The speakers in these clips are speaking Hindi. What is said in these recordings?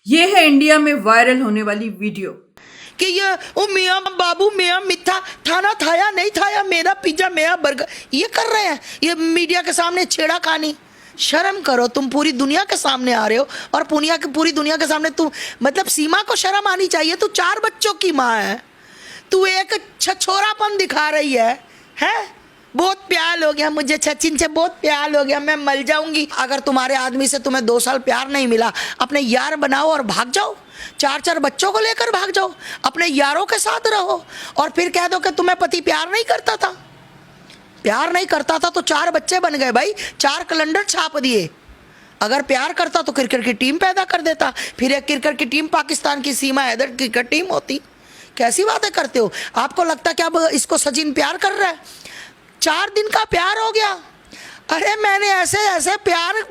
ये है इंडिया में वायरल होने वाली वीडियो कि ये ओ मियाँ बाबू मियाँ मिठा थाना थाया नहीं थाया मेरा पिज्जा मेरा बर्गर ये कर रहे हैं। ये मीडिया के सामने छेड़ा खानी। शर्म करो, तुम पूरी दुनिया के सामने आ रहे हो और पूरी दुनिया के सामने तुम मतलब सीमा को शर्म आनी चाहिए। तू 4 बच्चों की माँ है, तू एक छछोरापन दिखा रही है? बहुत प्यार हो गया मुझे सचिन से, बहुत प्यार हो गया, मैं मर जाऊंगी। अगर तुम्हारे आदमी से तुम्हें 2 साल प्यार नहीं मिला, अपने यार बनाओ और भाग जाओ। 4 बच्चों को लेकर भाग जाओ, अपने यारों के साथ रहो और फिर कह दो कि तुम्हें पति प्यार नहीं करता था। प्यार नहीं करता था तो 4 बच्चे बन गए भाई, 4 कैलेंडर छाप दिए। अगर प्यार करता तो क्रिकेट की टीम पैदा कर देता, फिर एक क्रिकेट की टीम पाकिस्तान की सीमा हैदर क्रिकेट टीम होती। कैसी बातें करते हो? आपको लगता कि अब इसको सचिन प्यार कर रहा है? 4 दिन का प्यार हो गया। अरे मैंने ऐसे ऐसे प्यार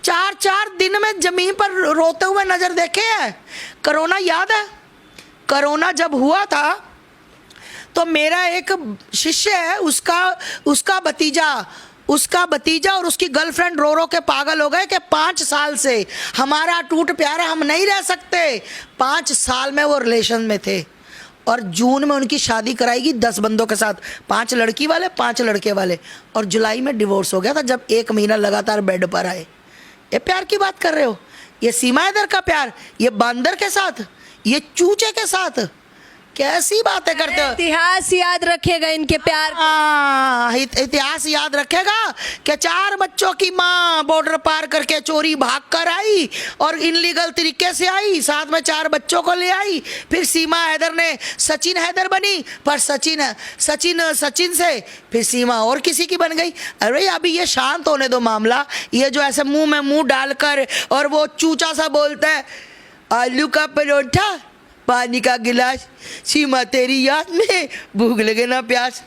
4 दिन में जमीन पर रोते हुए नजर देखे हैं। कोरोना याद है? कोरोना जब हुआ था तो मेरा एक शिष्य है, उसका भतीजा और उसकी गर्लफ्रेंड रो रो के पागल हो गए कि 5 साल से हमारा टूट प्यार है, हम नहीं रह सकते। 5 साल में वो रिलेशन में थे और जून में उनकी शादी कराएगी 10 बंदों के साथ, 5 लड़की वाले 5 लड़के वाले, और जुलाई में डिवोर्स हो गया था जब 1 महीना लगातार बेड पर आए। ये प्यार की बात कर रहे हो? ये सीमा हैदर का प्यार, ये बंदर के साथ, ये चूचे के साथ, कैसी बातें करते हो? इतिहास याद रखेगा इनके प्यार। इतिहास याद रखेगा कि 4 बच्चों की माँ बॉर्डर पार करके चोरी भाग कर आई और इनलीगल तरीके से आई, साथ में 4 बच्चों को ले आई। फिर सीमा हैदर ने सचिन हैदर बनी, पर सचिन से फिर सीमा और किसी की बन गई। अरे अभी ये शांत होने दो मामला। ये जो ऐसे मुंह में मुंह डालकर और वो चूचा सा बोलता है, आलू का परोठा पानी का गिलास, सीमा तेरी याद में भूख लगे ना प्यास।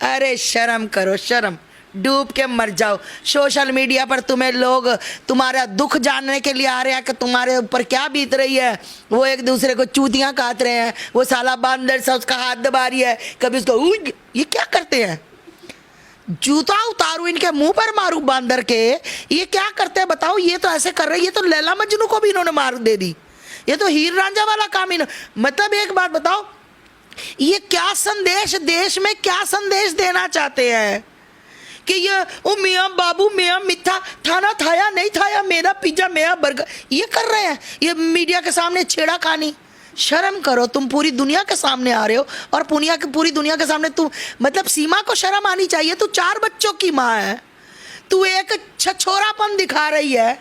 अरे शर्म करो, शर्म, डूब के मर जाओ। सोशल मीडिया पर तुम्हें लोग तुम्हारा दुख जानने के लिए आ रहे हैं कि तुम्हारे ऊपर क्या बीत रही है। वो एक दूसरे को चूतियां काट रहे हैं, वो साला बंदर सा उसका हाथ दबा रही है, कभी उसको ये क्या करते हैं? जूता उतारू इनके मुंह पर मारू बंदर के। ये क्या करते हैं बताओ? ये तो ऐसे कर रहे हैं, ये तो लैला मजनू को भी इन्होंने मार दे दी। ये तो हीर रांझा वाला काम ही ना। मतलब एक बात बताओ, ये क्या संदेश, देश में क्या संदेश देना चाहते हैं कि ये ओ मियाँ बाबू मियाँ मिठा थाना थाया नहीं थाया मेरा पिज्जा मेरा बर्गर ये कर रहे हैं। ये मीडिया के सामने छेड़ा खानी। शर्म करो, तुम पूरी दुनिया के सामने आ रहे हो और पूरी दुनिया के सामने तुम मतलब सीमा को शर्म आनी चाहिए। तू 4 बच्चों की माँ है, तू एक छछोरापन दिखा रही है?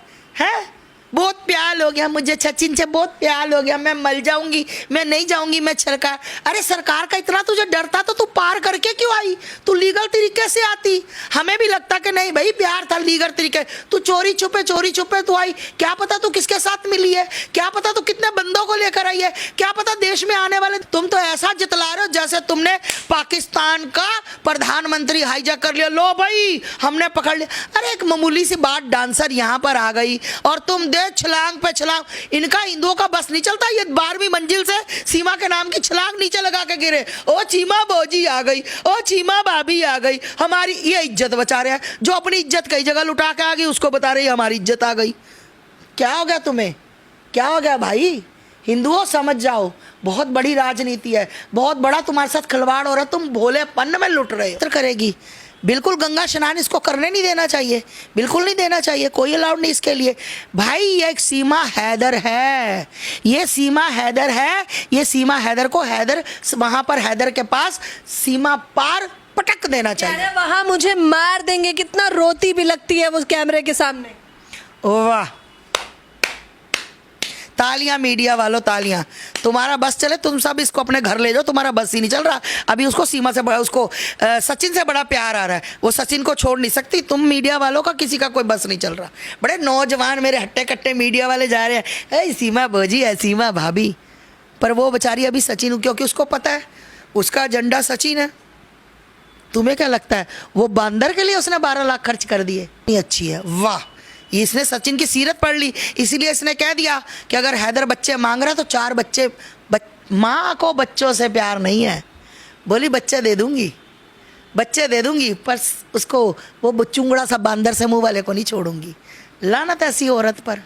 बहुत प्यार हो गया मुझे सचिन से, बहुत प्यार हो गया, मैं मर जाऊंगी, मैं नहीं जाऊंगी मैं सरकार। अरे सरकार का इतना तुझे डर था तो तू पार करके क्यों आई? तू लीगल तरीके से आती। हमें भी लगता कि नहीं भाई प्यार था लीगल तरीके। तू चोरी छुपे तू आई। क्या पता तू किसके साथ मिली है, क्या पता तू कितने बंदों को लेकर आई है, क्या पता देश में आने वाले। तुम तो ऐसा जितला रहे हो जैसे तुमने पाकिस्तान का प्रधानमंत्री हाईजैक कर लिया। लो भाई हमने पकड़ लिया। अरे एक मामूली सी बात, डांसर यहाँ पर आ गई और तुम छलांग पे छलांग। इनका हिंदुओं का बस नहीं चलता। ये 12वीं मंजिल से सीमा के नाम की छलांग नीचे लगा के गिरे। ओ चीमा बोजी आ गई, ओ चीमा भाभी आ गई, हमारी ये इज्जत बचा रहे हैं। जो अपनी इज्जत कई जगह लुटा के आ गई उसको बता रही है हमारी इज्जत आ गई। क्या हो गया तुम्हें? क्या हो गया भाई? हिंदुओं समझ जाओ, बहुत बड़ी राजनीति है, बहुत बड़ा तुम्हारे साथ खिलवाड़ हो रहा है। तुम भोलेपन में लुट रहे हो। करेगी बिल्कुल गंगा स्नान इसको करने नहीं देना चाहिए, बिल्कुल नहीं देना चाहिए, कोई अलाउड नहीं इसके लिए। भाई ये एक सीमा हैदर है, ये सीमा हैदर है। ये सीमा हैदर को हैदर वहां पर हैदर के पास सीमा पार पटक देना चाहिए। अरे वहां मुझे मार देंगे, कितना रोती भी लगती है वो कैमरे के सामने। ओ वाह, तालियां मीडिया वालों, तालियां। तुम्हारा बस चले, तुम सब इसको अपने घर ले जाओ, तुम्हारा बस ही नहीं चल रहा। अभी उसको सीमा से बड़ा, उसको सचिन से बड़ा प्यार आ रहा है, वो सचिन को छोड़ नहीं सकती। तुम मीडिया वालों का किसी का कोई बस नहीं चल रहा। बड़े नौजवान मेरे हट्टे कट्टे मीडिया वाले जा रहे हैं, ए सीमा बोजी है, सीमा भाभी। पर वो बेचारी अभी सचिन, क्योंकि उसको पता है उसका एजेंडा सचिन है। तुम्हें क्या लगता है वो बंदर के लिए उसने 12 लाख खर्च कर दिए? नहीं अच्छी है, वाह। इसने सचिन की सीरत पढ़ ली, इसीलिए इसने कह दिया कि अगर हैदर बच्चे मांग रहा है तो 4 बच्चे। माँ को बच्चों से प्यार नहीं है, बोली बच्चे दे दूंगी, बच्चे दे दूंगी, पर उसको वो चुंगड़ा सा बंदर से मुंह वाले को नहीं छोड़ूंगी। लानत ऐसी औरत पर।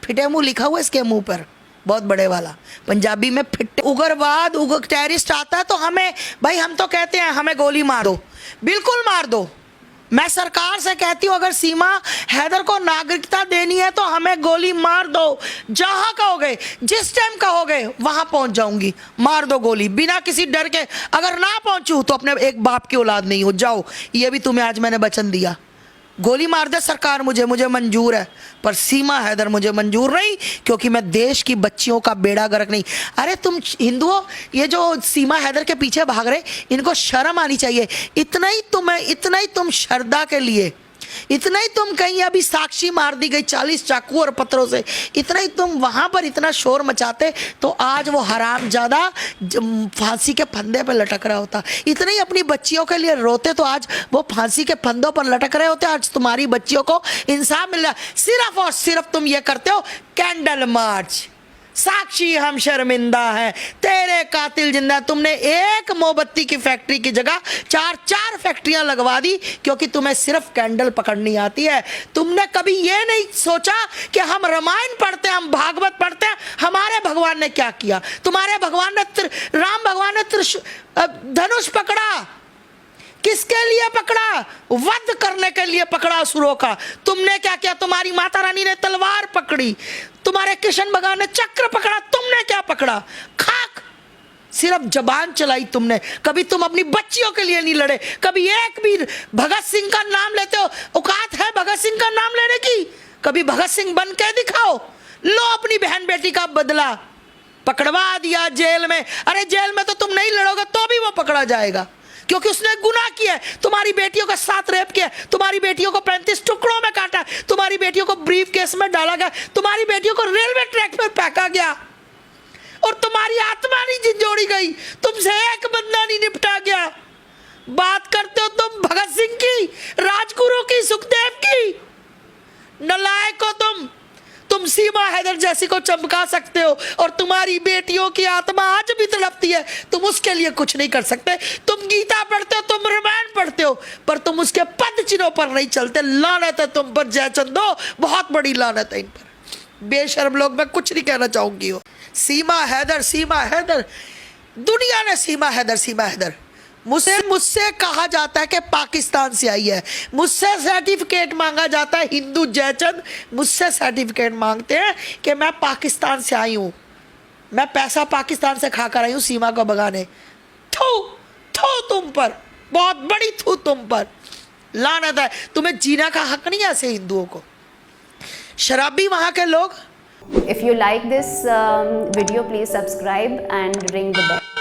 फिटे मुंह लिखा हुआ है इसके मुंह पर, बहुत बड़े वाला, पंजाबी में फिट। उग्रवाद टेररिस्ट आता है तो हमें, भाई हम तो कहते हैं हमें गोली मार दो, बिल्कुल मार दो। मैं सरकार से कहती हूँ अगर सीमा हैदर को नागरिकता देनी है तो हमें गोली मार दो, जहां कहोगे, जिस टाइम कहोगे वहां पहुंच जाऊंगी, मार दो गोली बिना किसी डर के। अगर ना पहुंचूं तो अपने एक बाप की औलाद नहीं हो, जाओ, ये भी तुम्हें आज मैंने वचन दिया। गोली मार दे सरकार, मुझे मंजूर है, पर सीमा हैदर मुझे मंजूर नहीं, क्योंकि मैं देश की बच्चियों का बेड़ा गर्क नहीं। अरे तुम हिंदुओं, ये जो सीमा हैदर के पीछे भाग रहे, इनको शर्म आनी चाहिए। इतना ही तुम श्रद्धा के लिए, इतना ही तुम कहीं अभी साक्षी मार दी गई 40 चाकू और पत्थरों से, इतना ही तुम वहां पर इतना शोर मचाते तो आज वो हरामजादा फांसी के फंदे पर लटक रहा होता। इतने ही अपनी बच्चियों के लिए रोते तो आज वो फांसी के फंदों पर लटक रहे होते। आज तुम्हारी बच्चियों को इंसाफ मिल रहा, सिर्फ और सिर्फ तुम ये करते हो कैंडल मार्च। साक्षी हम शर्मिंदा हैं, तेरे कातिल जिंदा। तुमने एक मोमबत्ती की फैक्ट्री की जगह 4 फैक्ट्रियां लगवा दी, क्योंकि तुम्हें सिर्फ कैंडल पकड़नी आती है। तुमने कभी ये नहीं सोचा कि हम रामायण पढ़ते हैं, हम भागवत पढ़ते हैं, हमारे भगवान ने क्या किया। तुम्हारे भगवान ने, राम भगवान ने धनुष पकड़ा, किसके लिए पकड़ा? वध करने के लिए पकड़ा असुरों का। तुमने क्या किया? तुम्हारी माता रानी ने तलवार पकड़ी, तुम्हारे कृष्ण भगवान ने चक्र पकड़ा, तुमने क्या पकड़ा? खाक। सिर्फ जबान चलाई तुमने, कभी तुम अपनी बच्चियों के लिए नहीं लड़े। कभी एक भी भगत सिंह का नाम लेते हो, औकात है भगत सिंह का नाम लेने की? कभी भगत सिंह बन के दिखाओ। लो अपनी बहन बेटी का बदला, पकड़वा दिया जेल में। अरे जेल में तो तुम नहीं लड़ोगे तो भी वो पकड़ा जाएगा, क्योंकि उसने गुनाह किया है। तुम्हारी बेटियों का साथ रेप किया, तुम्हारी बेटियों को 35 टुकड़ों में काटा, तुम्हारी बेटियों को ब्रीफ केस में डाला गया, तुम्हारी बेटियों को रेलवे ट्रैक पर फेंका गया, और तुम्हारी आत्मा नहीं झिंझोड़ी गई, तुमसे एक बंदा नहीं निपटा गया। बात करते हो तुम भगत सिंह की, राजगुरु की, सुखदेव की। नालायक हो तुम सीमा हैदर जैसी को चमका सकते हो, और तुम्हारी बेटियों की आत्मा आज भी तड़पती है, तुम उसके लिए कुछ नहीं कर सकते। तुम गीता पढ़ते हो, तुम रामायण पढ़ते हो, पर तुम उसके पद चिन्हों पर नहीं चलते। लानत है तुम पर जयचंदो, बहुत बड़ी लानत है इन पर। बेशर्म लोग, मैं कुछ नहीं कहना चाहूंगी। हो सीमा हैदर, दुनिया ने सीमा हैदर मुझसे कहा जाता है कि पाकिस्तान से आई है, मुझसे सर्टिफिकेट मांगा जाता है। हिंदू जयचंद मुझसे सर्टिफिकेट मांगते हैं कि मैं पाकिस्तान से आई हूँ, मैं पैसा पाकिस्तान से खाकर आई हूँ सीमा को भगाने। थू तुम पर, बहुत बड़ी थू तुम पर, लानत है। तुम्हें जीने का हक नहीं है ऐसे हिंदुओं को, शराबी वहाँ के लोग। If you like this video, please subscribe and ring the bell.